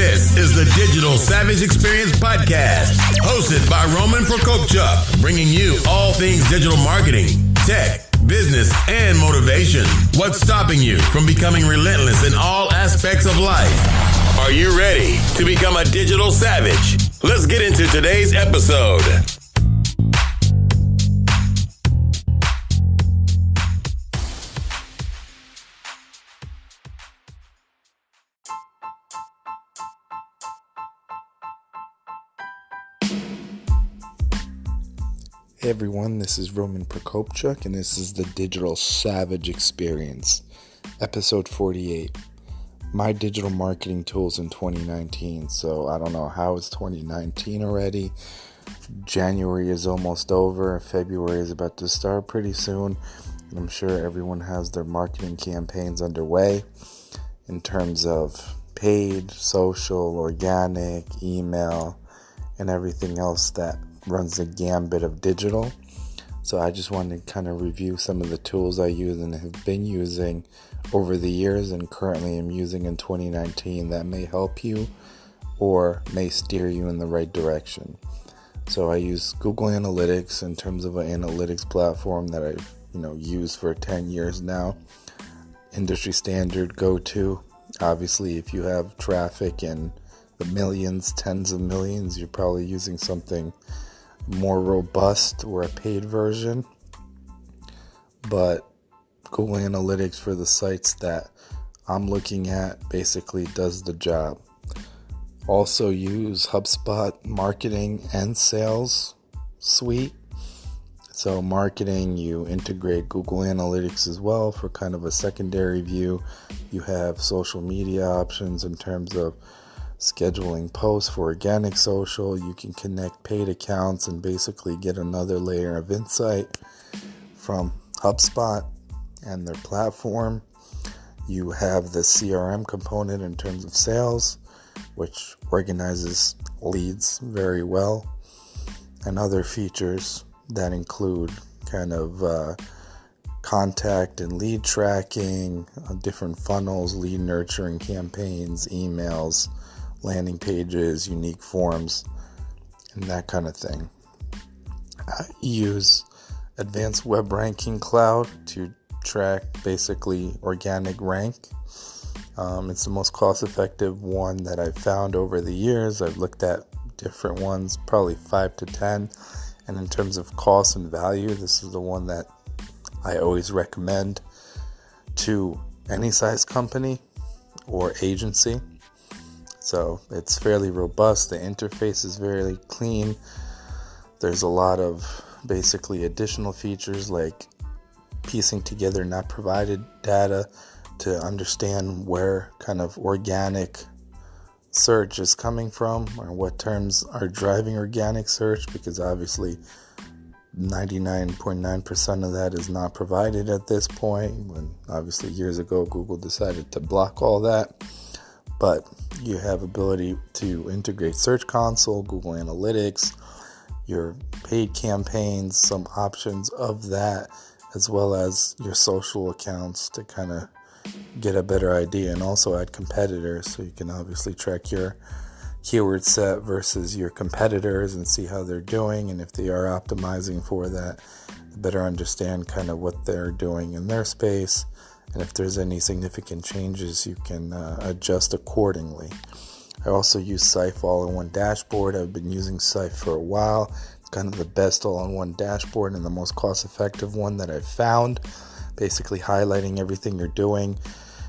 This is the Digital Savage Experience Podcast, hosted by Roman Prokopchuk, bringing you all things digital marketing, tech, business, and motivation. What's stopping you from becoming relentless in all aspects of life? Are you ready to become a digital savage? Let's get into today's episode. Hey everyone, this is Roman Prokopchuk, and this is the Digital Savage Experience, episode 48. My digital marketing tools in 2019. So I don't know how it's 2019 already. January is almost over. February is about to start pretty soon. And I'm sure everyone has their marketing campaigns underway in terms of paid, social, organic, email, and everything else that runs the gambit of digital. So I just wanted to kind of review some of the tools I use and have been using over the years and currently am using in 2019 that may help you or may steer you in the right direction. So I use Google Analytics in terms of an analytics platform that I've used for 10 years now. Industry standard go-to. Obviously, if you have traffic in the millions, tens of millions, you're probably using something more robust or a paid version, but Google Analytics for the sites that I'm looking at basically does the job. Also use HubSpot marketing and sales suite. So marketing, you integrate Google Analytics as well for kind of a secondary view. You have social media options in terms of scheduling posts for organic social. You can connect paid accounts and basically get another layer of insight from HubSpot and their platform. You have the CRM component in terms of sales, which organizes leads very well, and other features that include kind of contact and lead tracking, different funnels, lead nurturing campaigns, emails, landing pages, unique forms, and that kind of thing. I use Advanced Web Ranking Cloud to track basically organic rank. It's the most cost-effective one that I've found over the years. I've looked at different ones, probably 5 to 10. And in terms of cost and value, this is the one that I always recommend to any size company or agency. So it's fairly robust. The interface is very clean. There's a lot of basically additional features like piecing together not provided data to understand where kind of organic search is coming from or what terms are driving organic search, because obviously 99.9% of that is not provided at this point, when obviously years ago Google decided to block all that. But you have ability to integrate Search Console, Google Analytics, your paid campaigns, some options of that, as well as your social accounts to kind of get a better idea, and also add competitors so you can obviously track your keyword set versus your competitors and see how they're doing, and if they are optimizing for that, better understand kind of what they're doing in their space. And if there's any significant changes, you can adjust accordingly. I also use Sife all-in-one dashboard. I've been using Sife for a while. It's kind of the best all-in-one dashboard and the most cost-effective one that I've found. Basically highlighting everything you're doing.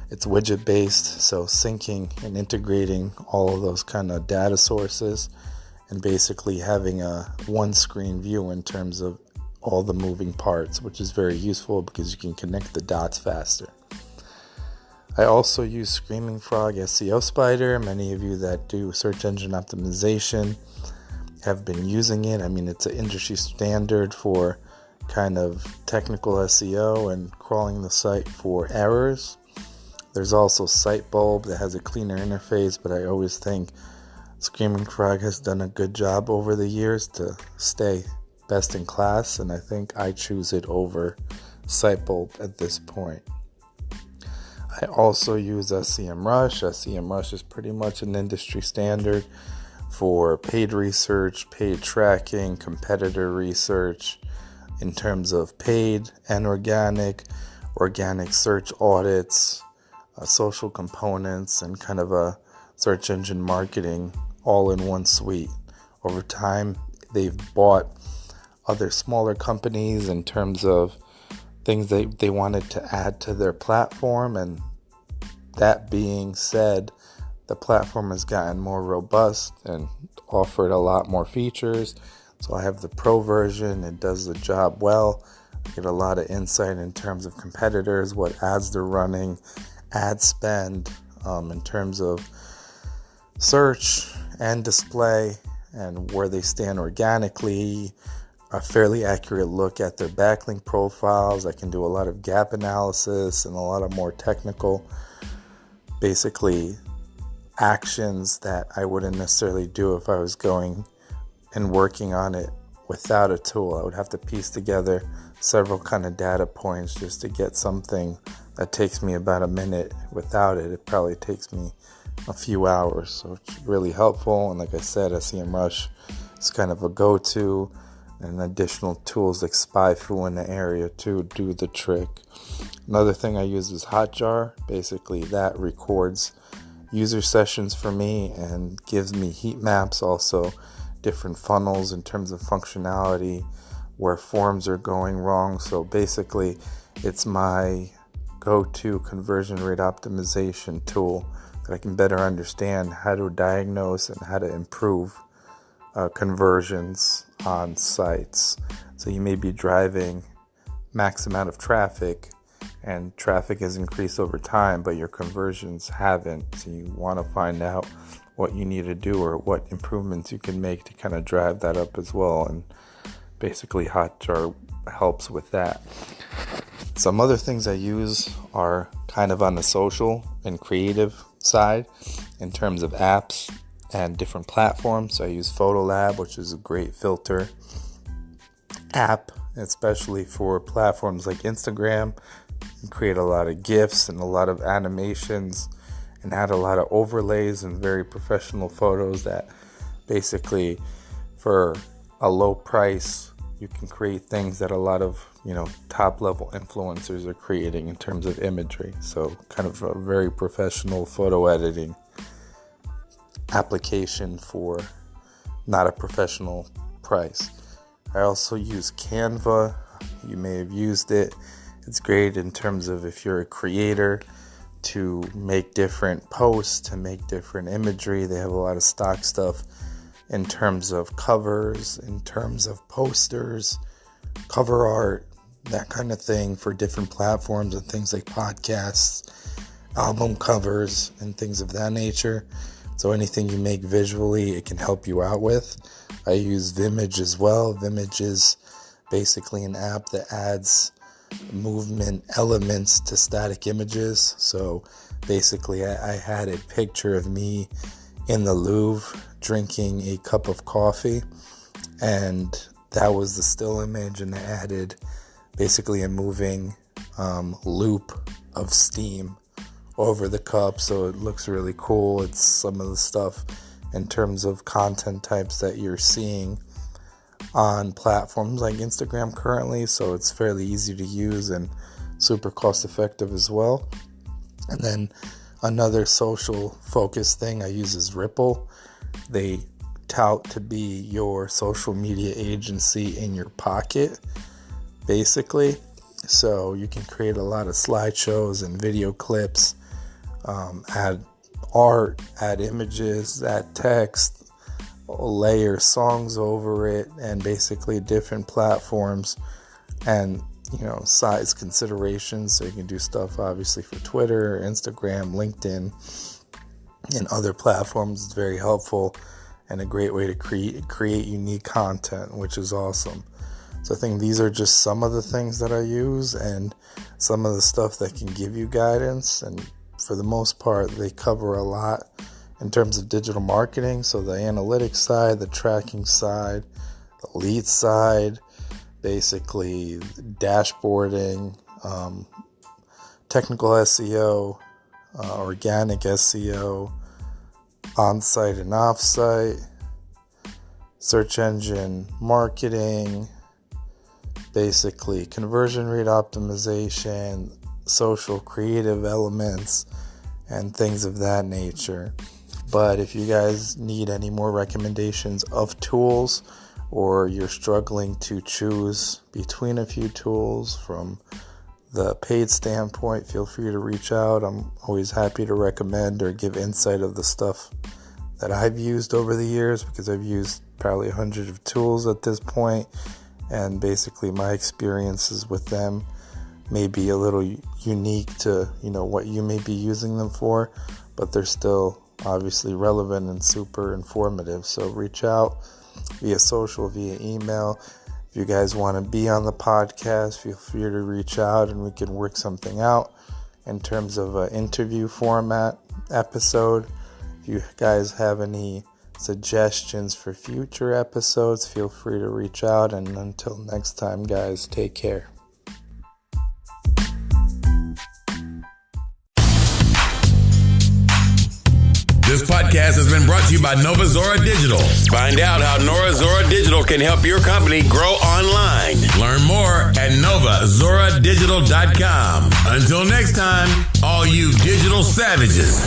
It's widget-based, so syncing and integrating all of those kind of data sources and basically having a one-screen view in terms of all the moving parts, which is very useful because you can connect the dots faster. I also use Screaming Frog SEO Spider. Many of you that do search engine optimization have been using it. I mean, it's an industry standard for kind of technical SEO and crawling the site for errors. There's also Sitebulb that has a cleaner interface, but I always think Screaming Frog has done a good job over the years to stay best in class, and I think I choose it over Sitebulb at this point. I also use SEMrush. SEMrush is pretty much an industry standard for paid research, paid tracking, competitor research in terms of paid and organic search audits, social components, and kind of a search engine marketing all in one suite. Over time, they've bought other smaller companies in terms of things they wanted to add to their platform, and that being said, the platform has gotten more robust and offered a lot more features. So I have the pro version. It does the job well. I get a lot of insight in terms of competitors, what ads they're running, ad spend, in terms of search and display, and where they stand organically. A fairly accurate look at their backlink profiles. I can do a lot of gap analysis and a lot of more technical, basically, actions that I wouldn't necessarily do if I was going and working on it without a tool. I would have to piece together several kind of data points just to get something that takes me about a minute. Without it, it probably takes me a few hours. So it's really helpful. And like I said, SEMrush is kind of a go-to, and additional tools like SpyFu in the area to do the trick. Another thing I use is Hotjar. Basically, that records user sessions for me and gives me heat maps, also different funnels in terms of functionality, where forms are going wrong. So basically, it's my go-to conversion rate optimization tool that I can better understand how to diagnose and how to improve conversions on sites. So you may be driving max amount of traffic, and traffic has increased over time, but your conversions haven't. So you want to find out what you need to do or what improvements you can make to kind of drive that up as well. And basically Hotjar helps with that. Some other things I use are kind of on the social and creative side in terms of apps and different platforms. So I use Photolab, which is a great filter app, especially for platforms like Instagram. You can create a lot of GIFs and a lot of animations and add a lot of overlays and very professional photos that basically, for a low price, you can create things that a lot of, top level influencers are creating in terms of imagery. So kind of a very professional photo editing application for not a professional price. I also use Canva. You may have used it. It's great in terms of if you're a creator to make different posts, to make different imagery. They have a lot of stock stuff in terms of covers, in terms of posters, cover art, that kind of thing for different platforms and things like podcasts, album covers, and things of that nature. So anything you make visually, it can help you out with. I use Vimage as well. Vimage is basically an app that adds movement elements to static images. So basically I had a picture of me in the Louvre drinking a cup of coffee, and that was the still image, and I added basically a moving loop of steam over the cup, so it looks really cool. It's some of the stuff in terms of content types that you're seeing on platforms like Instagram currently, so it's fairly easy to use and super cost effective as well. And then another social focus thing I use is Ripple. They tout to be your social media agency in your pocket, basically. So you can create a lot of slideshows and video clips, add art, add images, add text, layer songs over it, and basically different platforms and size considerations. So you can do stuff obviously for Twitter, Instagram, LinkedIn, and other platforms. It's very helpful and a great way to create unique content, which is awesome. So I think these are just some of the things that I use and some of the stuff that can give you guidance. And for the most part, they cover a lot in terms of digital marketing. So the analytics side, the tracking side, the lead side, basically dashboarding, technical SEO, organic SEO, on-site and off-site, search engine marketing, basically conversion rate optimization, social creative elements, and things of that nature. But if you guys need any more recommendations of tools, or you're struggling to choose between a few tools from the paid standpoint, feel free to reach out. I'm always happy to recommend or give insight of the stuff that I've used over the years, because I've used probably hundreds of tools at this point, and basically my experiences with them may be a little unique to what you may be using them for, but they're still obviously relevant and super informative. So reach out via social, via email. If you guys want to be on the podcast, feel free to reach out and we can work something out in terms of an interview format episode. If you guys have any suggestions for future episodes, feel free to reach out. And until next time, guys, take care. This podcast has been brought to you by Nova Zora Digital. Find out how Nova Zora Digital can help your company grow online. Learn more at novazoradigital.com. Until next time, all you digital savages.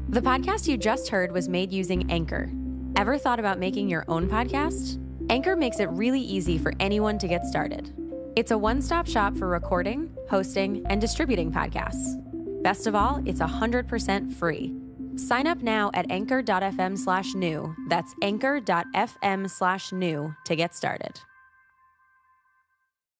The podcast you just heard was made using Anchor. Ever thought about making your own podcast? Anchor makes it really easy for anyone to get started. It's a one-stop shop for recording, hosting, and distributing podcasts. Best of all, it's 100% free. Sign up now at anchor.fm/new. That's anchor.fm/new to get started.